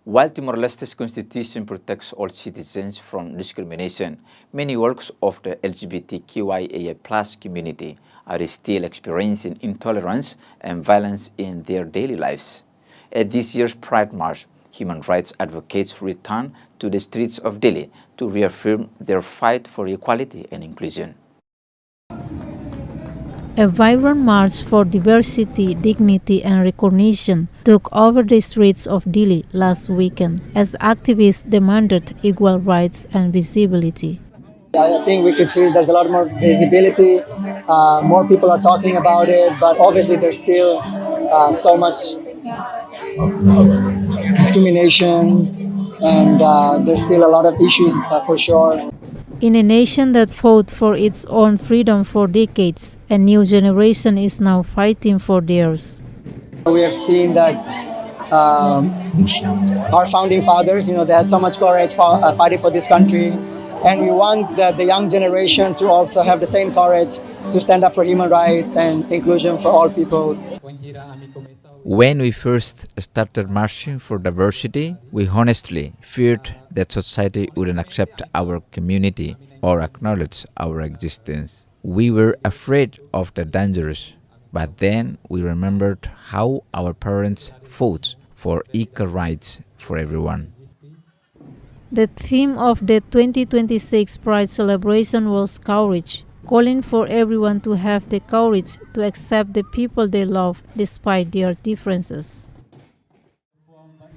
While Timor-Leste's constitution protects all citizens from discrimination, many works of the LGBTQIA+ community are still experiencing intolerance and violence in their daily lives. At this year's Pride March, human rights advocates returned to the streets of Delhi to reaffirm their fight for equality and inclusion. A vibrant march for diversity, dignity and recognition took over the streets of Delhi last weekend as activists demanded equal rights and visibility. I think we could see there's a lot more visibility, more people are talking about it, but obviously there's still so much discrimination and there's still a lot of issues for sure. In a nation that fought for its own freedom for decades, a new generation is now fighting for theirs. We have seen that our founding fathers, they had so much courage fighting for this country, and we want the young generation to also have the same courage to stand up for human rights and inclusion for all people. When we first started marching for diversity, we honestly feared that society wouldn't accept our community or acknowledge our existence. We were afraid of the dangers, but then we remembered how our parents fought for equal rights for everyone. The theme of the 2026 Pride celebration was courage, calling for everyone to have the courage to accept the people they love despite their differences.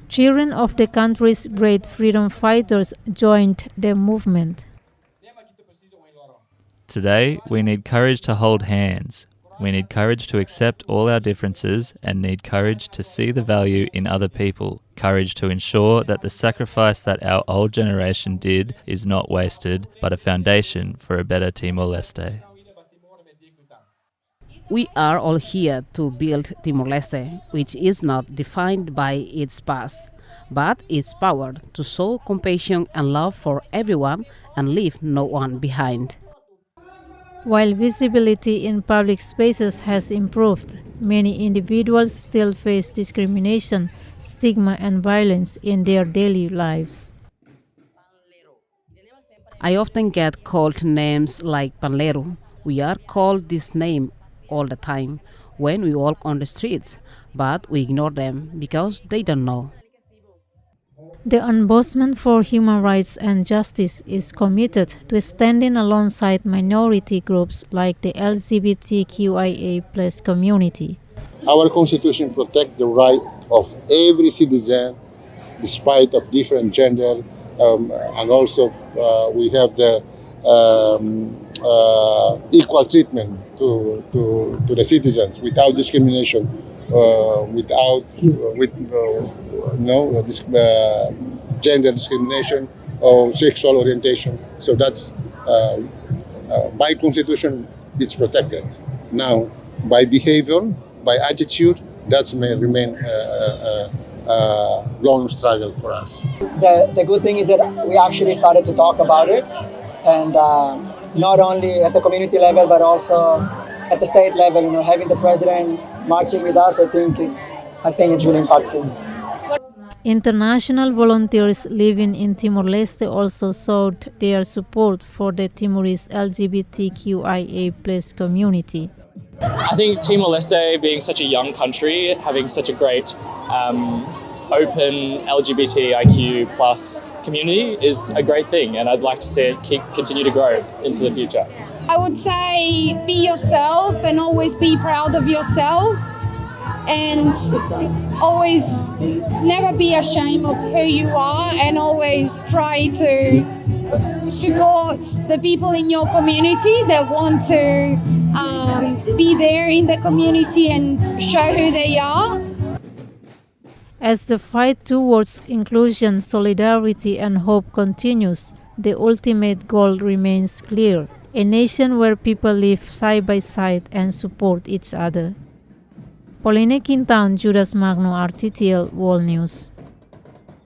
Children of the country's great freedom fighters joined the movement. Today, we need courage to hold hands. We need courage to accept all our differences and need courage to see the value in other people. Courage to ensure that the sacrifice that our old generation did is not wasted, but a foundation for a better Timor-Leste. We are all here to build Timor-Leste, which is not defined by its past, but its power to show compassion and love for everyone and leave no one behind. While visibility in public spaces has improved, many individuals still face discrimination, stigma and violence in their daily lives. I often get called names like Panlero. We are called this name all the time when we walk on the streets, but we ignore them because they don't know. The Ombudsman for Human Rights and Justice is committed to standing alongside minority groups like the LGBTQIA+ community. Our Constitution protects the right of every citizen despite of different gender, and also we have the equal treatment to the citizens without discrimination, gender discrimination or sexual orientation. So that's by Constitution it's protected. Now by behavior, by attitude, that may remain a long struggle for us. The good thing is that we actually started to talk about it, and not only at the community level but also at the state level. Having the president marching with us, I think it's really impactful. International volunteers living in Timor-Leste also showed their support for the Timorese LGBTQIA+ community. I think Timor-Leste, being such a young country, having such a great open LGBTIQ+ community is a great thing, and I'd like to see it continue to grow into the future. I would say be yourself and always be proud of yourself, and always never be ashamed of who you are, and always try to support the people in your community that want to be there in the community and show who they are. As the fight towards inclusion, solidarity and hope continues, the ultimate goal remains clear: a nation where people live side by side and support each other. Pauline Quintan, Judas Magno, RTTL World News.